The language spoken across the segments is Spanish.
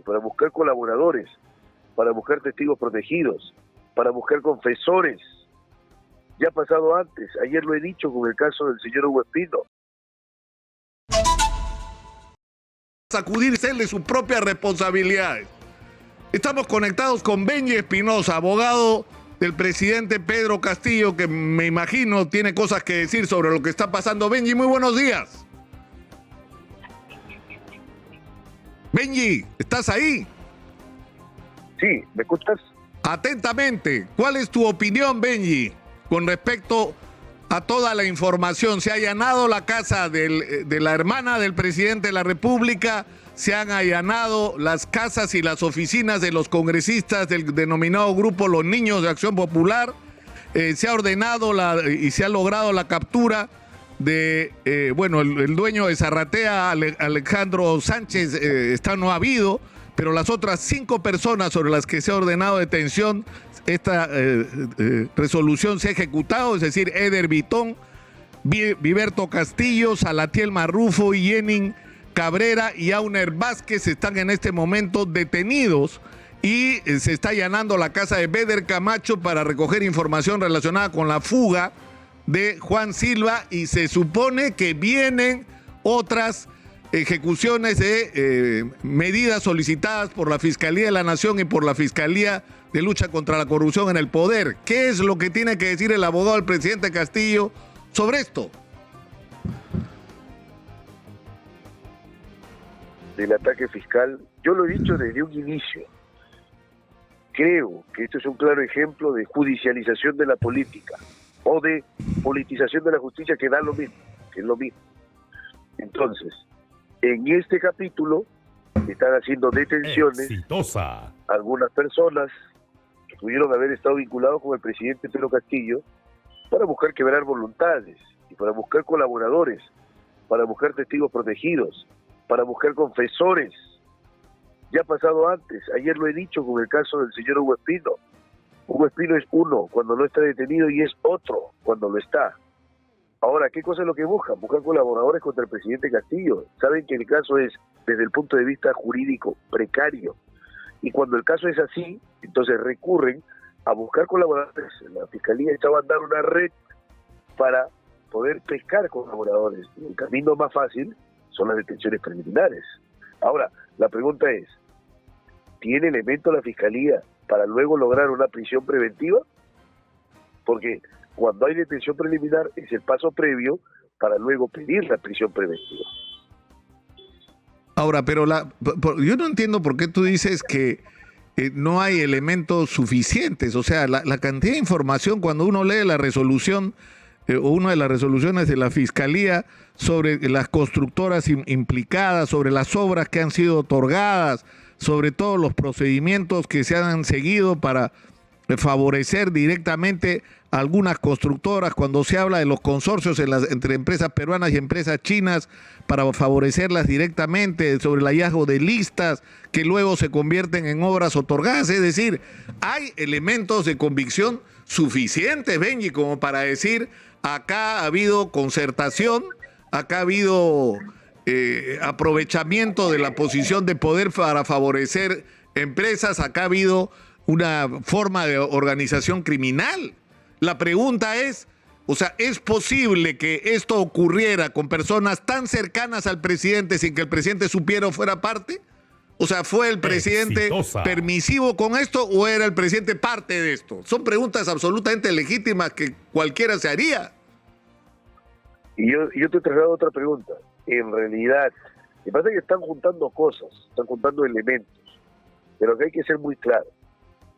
para buscar colaboradores, para buscar testigos protegidos, para buscar confesores. Ya ha pasado antes, ayer lo he dicho con el caso del señor Hugo Espino. Sacudirse de sus propias responsabilidades. Estamos conectados con Benji Espinosa, abogado del presidente Pedro Castillo, que me imagino tiene cosas que decir sobre lo que está pasando. Benji, muy buenos días. Benji, ¿estás ahí? Sí, ¿me escuchas? Atentamente, ¿cuál es tu opinión, Benji, con respecto a toda la información? Se ha allanado la casa de la hermana del presidente de la República, se han allanado las casas y las oficinas de los congresistas del denominado grupo Los Niños de Acción Popular, se ha ordenado y se ha logrado la captura de, el dueño de Zarratea, Alejandro Sánchez, no ha habido, pero las otras 5 personas sobre las que se ha ordenado detención, esta resolución se ha ejecutado, es decir, Eder Vitón, Viverto Castillo, Salatiel Marrufo, Yenin Cabrera y Auner Vázquez están en este momento detenidos y se está allanando la casa de Beder Camacho para recoger información relacionada con la fuga de Juan Silva, y se supone que vienen otras ejecuciones de medidas solicitadas por la Fiscalía de la Nación y por la Fiscalía de Lucha contra la Corrupción en el Poder. ¿Qué es lo que tiene que decir el abogado del presidente Castillo sobre esto? Del ataque fiscal, yo lo he dicho desde un inicio. Creo que esto es un claro ejemplo de judicialización de la política o de politización de la justicia, que da lo mismo, que es lo mismo. Entonces, en este capítulo están haciendo detenciones algunas personas que pudieron haber estado vinculados con el presidente Pedro Castillo para buscar quebrar voluntades y para buscar colaboradores, para buscar testigos protegidos, para buscar confesores. Ya ha pasado antes, ayer lo he dicho con el caso del señor Hugo Espino. Hugo Espino es uno cuando no está detenido y es otro cuando lo está. Ahora, ¿qué cosa es lo que buscan? Buscan colaboradores contra el presidente Castillo. Saben que el caso es, desde el punto de vista jurídico, precario. Y cuando el caso es así, entonces recurren a buscar colaboradores. La Fiscalía echaba a andar una red para poder pescar colaboradores. Y el camino más fácil son las detenciones preliminares. Ahora, la pregunta es, ¿tiene elemento la Fiscalía para luego lograr una prisión preventiva? Porque cuando hay detención preliminar es el paso previo para luego pedir la prisión preventiva. Ahora, pero yo no entiendo por qué tú dices que no hay elementos suficientes. O sea, la cantidad de información, cuando uno lee la resolución o una de las resoluciones de la Fiscalía sobre las constructoras implicadas, sobre las obras que han sido otorgadas, sobre todos los procedimientos que se han seguido para favorecer directamente a algunas constructoras, cuando se habla de los consorcios entre empresas peruanas y empresas chinas para favorecerlas directamente, sobre el hallazgo de listas que luego se convierten en obras otorgadas. Es decir, hay elementos de convicción suficientes, Benji, como para decir, acá ha habido concertación, acá ha habido aprovechamiento de la posición de poder para favorecer empresas, acá ha habido una forma de organización criminal. La pregunta es, o sea, ¿es posible que esto ocurriera con personas tan cercanas al presidente sin que el presidente supiera o fuera parte? O sea, ¿fue el presidente permisivo con esto o era el presidente parte de esto? Son preguntas absolutamente legítimas que cualquiera se haría. Y yo te traslado otra pregunta. En realidad, me parece que están juntando cosas, están juntando elementos, pero que hay que ser muy claro.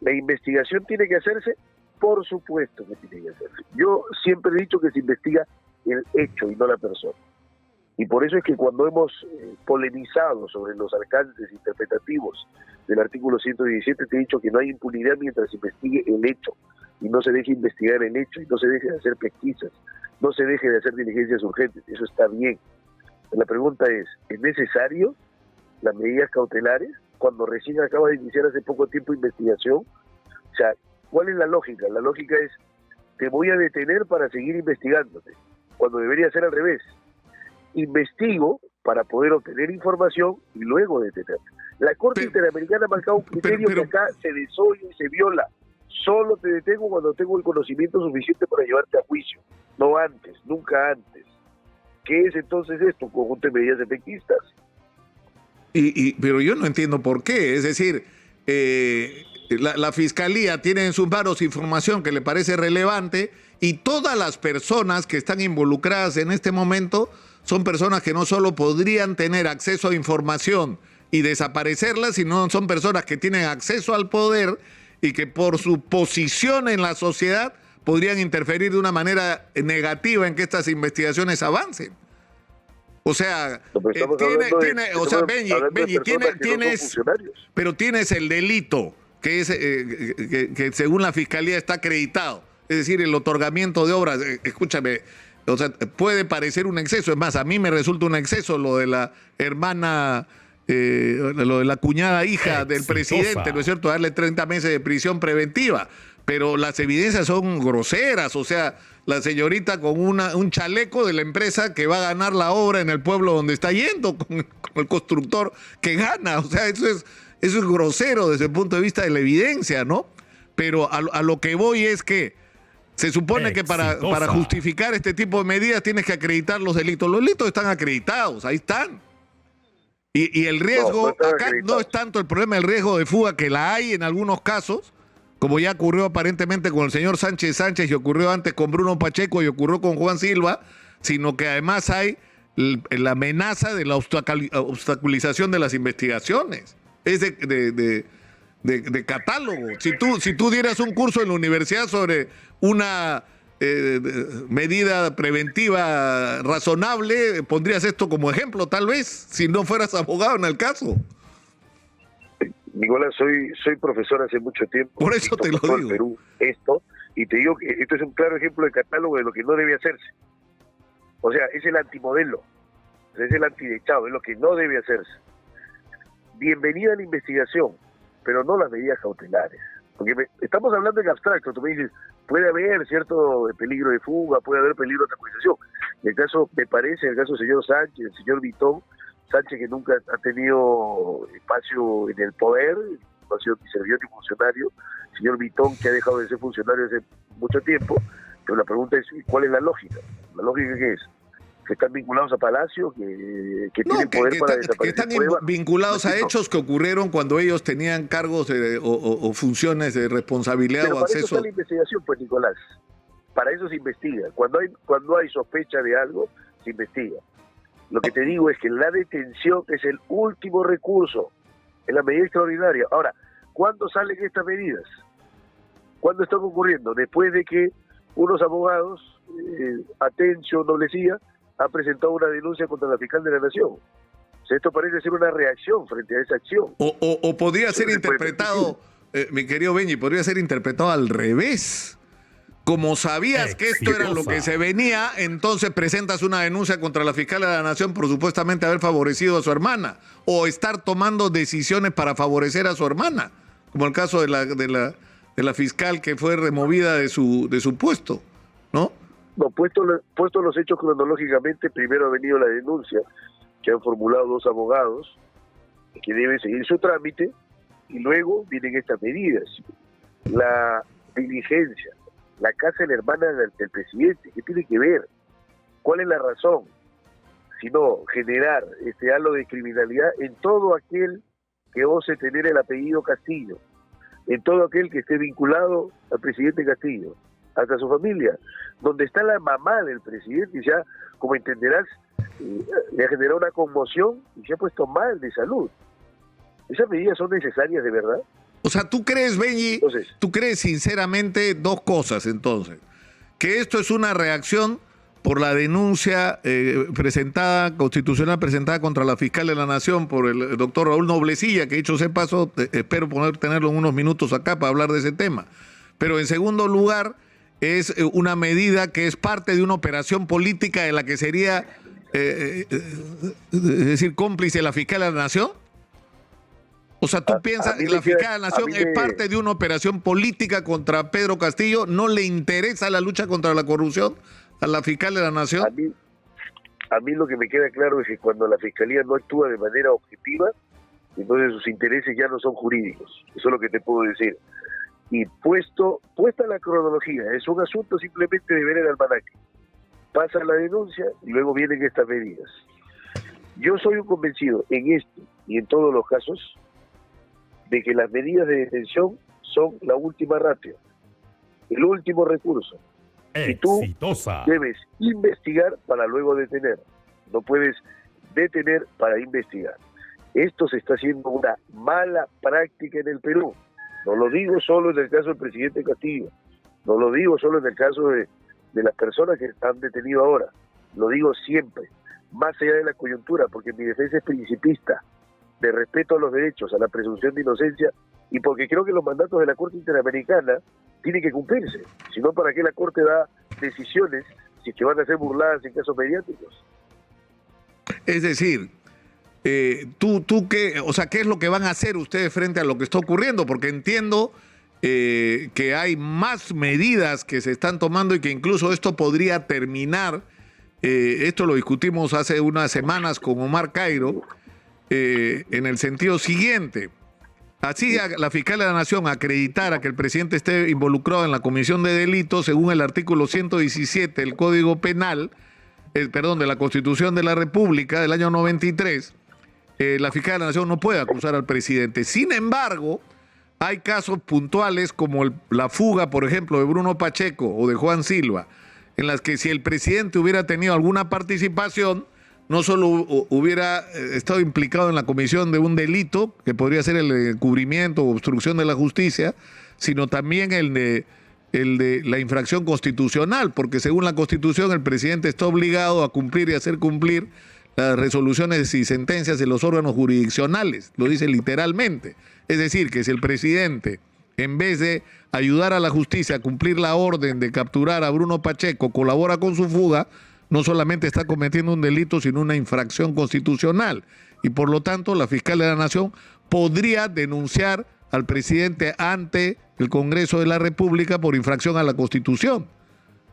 ¿La investigación tiene que hacerse? Por supuesto que tiene que hacerse. Yo siempre he dicho que se investiga el hecho y no la persona. Y por eso es que cuando hemos polemizado sobre los alcances interpretativos del artículo 117, te he dicho que no hay impunidad mientras se investigue el hecho, y no se deje investigar el hecho, y no se deje de hacer pesquisas, no se deje de hacer diligencias urgentes. Eso está bien. La pregunta ¿es necesario las medidas cautelares cuando recién acaba de iniciar hace poco tiempo investigación? O sea, ¿cuál es la lógica? La lógica es, te voy a detener para seguir investigándote, cuando debería ser al revés. Investigo para poder obtener información y luego detenerte. La Corte Interamericana ha marcado un criterio que acá se desoye y se viola. Solo te detengo cuando tengo el conocimiento suficiente para llevarte a juicio, no antes, nunca antes. ¿Qué es entonces esto? Un conjunto de medidas efectistas. Pero yo no entiendo por qué. Es decir, la Fiscalía tiene en sus manos información que le parece relevante y todas las personas que están involucradas en este momento son personas que no solo podrían tener acceso a información y desaparecerla, sino son personas que tienen acceso al poder y que por su posición en la sociedad podrían interferir de una manera negativa en que estas investigaciones avancen. O sea, tienes el delito que es que según la Fiscalía está acreditado, es decir, el otorgamiento de obras. Escúchame, o sea, puede parecer un exceso, es más, a mí me resulta un exceso lo de la hermana, lo de la cuñada hija del presidente, ¿no es cierto?, darle 30 meses de prisión preventiva, pero las evidencias son groseras. O sea, la señorita con un chaleco de la empresa que va a ganar la obra en el pueblo donde está yendo, con el constructor que gana. O sea, eso es grosero desde el punto de vista de la evidencia, ¿no? Pero a lo que voy es que se supone que para justificar este tipo de medidas tienes que acreditar los delitos. Los delitos están acreditados, ahí están. Y el riesgo, acá no es tanto el problema del riesgo de fuga, que la hay en algunos casos, como ya ocurrió aparentemente con el señor Sánchez y ocurrió antes con Bruno Pacheco y ocurrió con Juan Silva, sino que además hay la amenaza de la obstaculización de las investigaciones. Es de catálogo. Si tú dieras un curso en la universidad sobre una medida preventiva razonable, pondrías esto como ejemplo, tal vez, si no fueras abogado en el caso. Nicolás, soy profesor hace mucho tiempo. Por eso te lo digo. En Perú, y te digo que esto es un claro ejemplo de catálogo de lo que no debe hacerse. O sea, es el antimodelo, es el antidechado, es lo que no debe hacerse. Bienvenida a la investigación, pero no las medidas cautelares. Porque estamos hablando en abstracto. Tú me dices, puede haber cierto peligro de fuga, puede haber peligro de obstaculización. En el caso, me parece, en el caso del señor Sánchez, el señor Vitón, Sánchez, que nunca ha tenido espacio en el poder, no ha sido ni servidor ni funcionario, el señor Vitón, que ha dejado de ser funcionario hace mucho tiempo, pero la pregunta es, ¿cuál es la lógica? ¿La lógica qué es? ¿Que están vinculados a Palacio? ¿Que tienen poder para desaparecer? Que están vinculados a hechos que ocurrieron cuando ellos tenían cargos o funciones de responsabilidad pero o acceso. Para eso está la investigación, pues, Nicolás. Para eso se investiga. Cuando hay sospecha de algo, se investiga. Lo que te digo es que la detención es el último recurso, es la medida extraordinaria. Ahora, ¿cuándo salen estas medidas? ¿Cuándo están ocurriendo? Después de que unos abogados, Atencio, Noblecía, han presentado una denuncia contra la fiscal de la Nación. O sea, esto parece ser una reacción frente a esa acción. O podría ser interpretado, mi querido Benji, podría ser interpretado al revés. Como sabías que esto era lo que se venía, entonces presentas una denuncia contra la fiscal de la Nación por supuestamente haber favorecido a su hermana o estar tomando decisiones para favorecer a su hermana, como el caso de la fiscal que fue removida de su puesto, ¿no? No, puesto los hechos cronológicamente, primero ha venido la denuncia que han formulado dos abogados que deben seguir su trámite y luego vienen estas medidas. La diligencia, la casa de la hermana del presidente, ¿qué tiene que ver? ¿Cuál es la razón? Sino generar este halo de criminalidad en todo aquel que ose tener el apellido Castillo, en todo aquel que esté vinculado al presidente Castillo, hasta su familia, donde está la mamá del presidente, y ya, como entenderás, le ha generado una conmoción y se ha puesto mal de salud. ¿Esas medidas son necesarias de verdad? O sea, ¿tú crees, Benji, tú crees sinceramente dos cosas entonces? Que esto es una reacción por la denuncia constitucional presentada contra la fiscal de la Nación por el doctor Raúl Noblecilla, que dicho sea paso, espero poder tenerlo en unos minutos acá para hablar de ese tema. Pero en segundo lugar, es una medida que es parte de una operación política de la que sería, es decir, cómplice la fiscal de la Nación. O sea, ¿tú piensas que la fiscal de la Nación es parte de una operación política contra Pedro Castillo? ¿No le interesa la lucha contra la corrupción a la fiscal de la Nación? A mí lo que me queda claro es que cuando la fiscalía no actúa de manera objetiva, entonces sus intereses ya no son jurídicos, eso es lo que te puedo decir. Y puesta la cronología, es un asunto simplemente de ver el almanaque. Pasa la denuncia y luego vienen estas medidas. Yo soy un convencido en este y en todos los casos de que las medidas de detención son la última ratio, el último recurso. Y tú debes investigar para luego detener. No puedes detener para investigar. Esto se está haciendo una mala práctica en el Perú. No lo digo solo en el caso del presidente Castillo, no lo digo solo en el caso de las personas que están detenidas ahora, lo digo siempre, más allá de la coyuntura, porque mi defensa es principista, de respeto a los derechos, a la presunción de inocencia, y porque creo que los mandatos de la Corte Interamericana tienen que cumplirse. Si no, ¿para qué la Corte da decisiones si es que van a ser burladas en casos mediáticos? Es decir, tú qué, o sea, ¿qué es lo que van a hacer ustedes frente a lo que está ocurriendo? Porque entiendo que hay más medidas que se están tomando y que incluso esto podría terminar. Esto lo discutimos hace unas semanas con Omar Cairo, en el sentido siguiente. Así la fiscal de la Nación acreditara que el presidente esté involucrado en la comisión de delitos según el artículo 117 del Código Penal, de la Constitución de la República del año 93, la fiscal de la Nación no puede acusar al presidente. Sin embargo, hay casos puntuales como la fuga, por ejemplo, de Bruno Pacheco o de Juan Silva, en las que si el presidente hubiera tenido alguna participación, no solo hubiera estado implicado en la comisión de un delito, que podría ser el encubrimiento o obstrucción de la justicia, sino también el de la infracción constitucional, porque según la Constitución el presidente está obligado a cumplir y hacer cumplir las resoluciones y sentencias de los órganos jurisdiccionales, lo dice literalmente. Es decir, que si el presidente, en vez de ayudar a la justicia a cumplir la orden de capturar a Bruno Pacheco, colabora con su fuga, no solamente está cometiendo un delito, sino una infracción constitucional. Y por lo tanto, la fiscal de la Nación podría denunciar al presidente ante el Congreso de la República por infracción a la Constitución.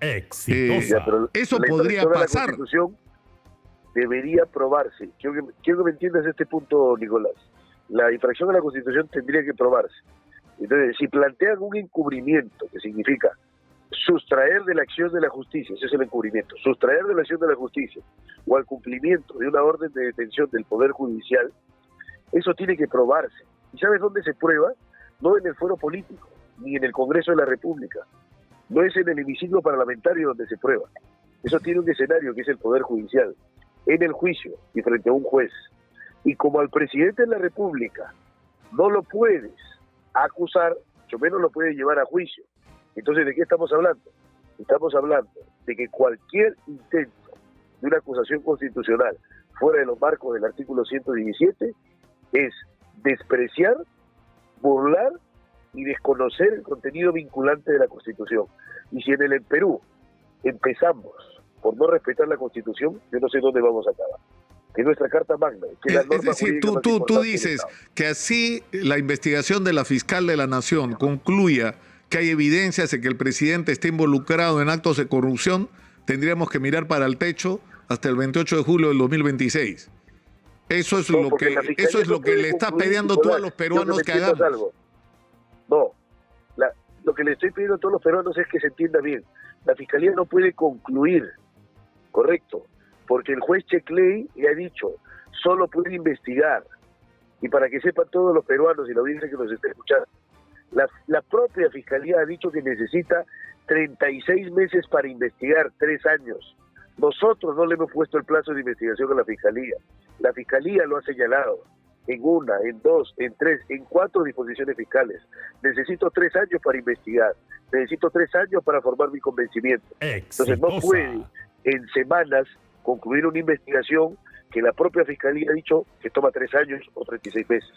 Eso podría pasar. La Constitución debería probarse. Quiero que me entiendas este punto, Nicolás. La infracción a la Constitución tendría que probarse. Entonces, si plantean un encubrimiento, que significa sustraer de la acción de la justicia, ese es el encubrimiento, sustraer de la acción de la justicia o al cumplimiento de una orden de detención del Poder Judicial, eso tiene que probarse. ¿Y sabes dónde se prueba? No en el fuero político, ni en el Congreso de la República, no es en el hemiciclo parlamentario donde se prueba. Eso tiene un escenario que es el Poder Judicial, en el juicio y frente a un juez. Y como al presidente de la República no lo puedes acusar, mucho menos lo puedes llevar a juicio. Entonces, ¿de qué estamos hablando? Estamos hablando de que cualquier intento de una acusación constitucional fuera de los marcos del artículo 117 es despreciar, burlar y desconocer el contenido vinculante de la Constitución. Y si en el Perú empezamos por no respetar la Constitución, yo no sé dónde vamos a acabar. Que es nuestra Carta Magna. Que es decir, tú dices que así la investigación de la fiscal de la Nación concluya que hay evidencias de que el presidente está involucrado en actos de corrupción, tendríamos que mirar para el techo hasta el 28 de julio del 2026. Eso es lo que le estás pidiendo tú a los peruanos que hagamos. Algo. No, lo que le estoy pidiendo a todos los peruanos es que se entienda bien. La Fiscalía no puede concluir, correcto, porque el juez Checley le ha dicho, solo puede investigar. Y para que sepan todos los peruanos y la audiencia que nos está escuchando, la propia Fiscalía ha dicho que necesita 36 meses para investigar, 3 años. Nosotros no le hemos puesto el plazo de investigación a la Fiscalía. La Fiscalía lo ha señalado en 1, en 2, en 3, en 4 disposiciones fiscales. Necesito 3 años para investigar. Necesito 3 años para formar mi convencimiento. Entonces no puede en semanas concluir una investigación que la propia Fiscalía ha dicho que toma 3 años o 36 meses.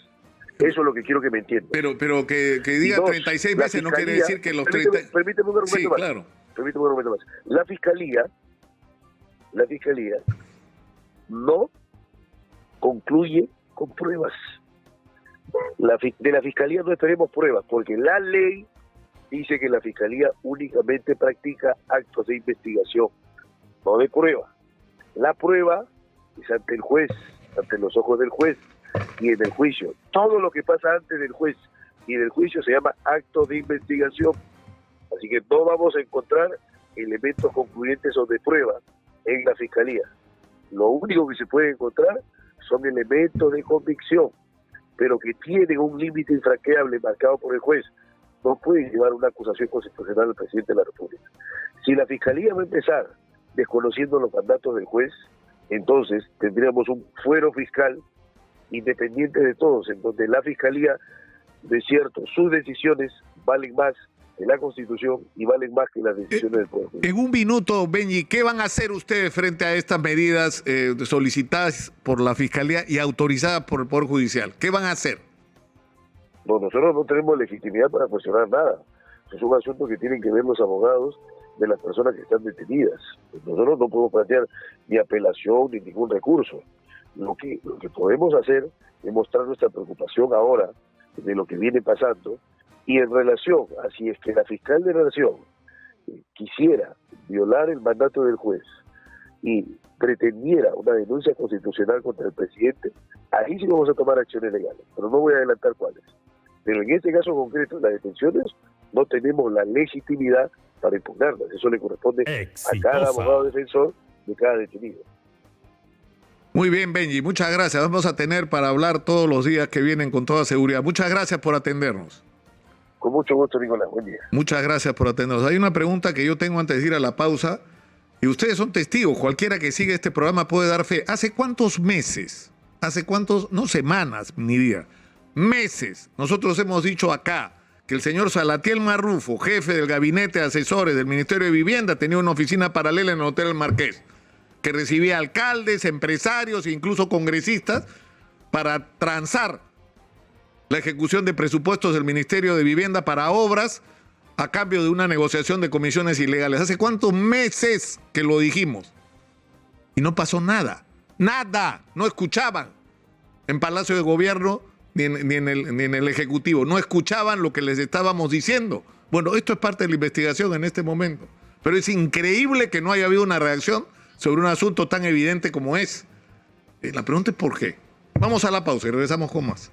Eso es lo que quiero que me entiendan. Pero que diga 36 meses no quiere decir que los 30... Permíteme un argumento más. Claro. Permíteme un argumento más. La Fiscalía no concluye con pruebas. De la Fiscalía no esperemos pruebas, porque la ley dice que la Fiscalía únicamente practica actos de investigación, no de prueba. La prueba es ante el juez, ante los ojos del juez. y en el juicio. Todo lo que pasa antes del juez y del juicio se llama acto de investigación. Así que no vamos a encontrar elementos concluyentes o de prueba en la Fiscalía. Lo único que se puede encontrar son elementos de convicción, pero que tienen un límite infranqueable marcado por el juez. No pueden llevar una acusación constitucional al presidente de la República. Si la Fiscalía va a empezar desconociendo los mandatos del juez, entonces tendríamos un fuero fiscal independiente de todos, en donde la Fiscalía, de cierto, sus decisiones valen más que la Constitución y valen más que las decisiones del Poder Judicial. En un minuto, Benji, ¿qué van a hacer ustedes frente a estas medidas solicitadas por la Fiscalía y autorizadas por el Poder Judicial? ¿Qué van a hacer? No, nosotros no tenemos legitimidad para cuestionar nada. Es un asunto que tienen que ver los abogados de las personas que están detenidas. Nosotros no podemos plantear ni apelación ni ningún recurso. Lo que podemos hacer es mostrar nuestra preocupación ahora de lo que viene pasando, y en relación a si es que la fiscal de la Nación quisiera violar el mandato del juez y pretendiera una denuncia constitucional contra el presidente, ahí sí vamos a tomar acciones legales, pero no voy a adelantar cuáles. Pero en este caso concreto, las detenciones, no tenemos la legitimidad para impugnarlas. Eso le corresponde a cada abogado defensor de cada detenido. Muy bien, Benji, muchas gracias. Vamos a tener para hablar todos los días que vienen con toda seguridad. Muchas gracias por atendernos. Con mucho gusto, Nicolás. Buen día. Muchas gracias por atendernos. Hay una pregunta que yo tengo antes de ir a la pausa, y ustedes son testigos, cualquiera que siga este programa puede dar fe. ¿Hace cuántos meses? No semanas, ni días, meses, nosotros hemos dicho acá que el señor Salatiel Marrufo, jefe del gabinete de asesores del Ministerio de Vivienda, tenía una oficina paralela en el Hotel El Marqués, que recibía alcaldes, empresarios e incluso congresistas para transar la ejecución de presupuestos del Ministerio de Vivienda para obras a cambio de una negociación de comisiones ilegales? ¿Hace cuántos meses que lo dijimos? Y no pasó nada. Nada. No escuchaban en Palacio de Gobierno ni en el Ejecutivo. No escuchaban lo que les estábamos diciendo. Bueno, esto es parte de la investigación en este momento. Pero es increíble que no haya habido una reacción sobre un asunto tan evidente como es. La pregunta es ¿por qué? Vamos a la pausa y regresamos con más.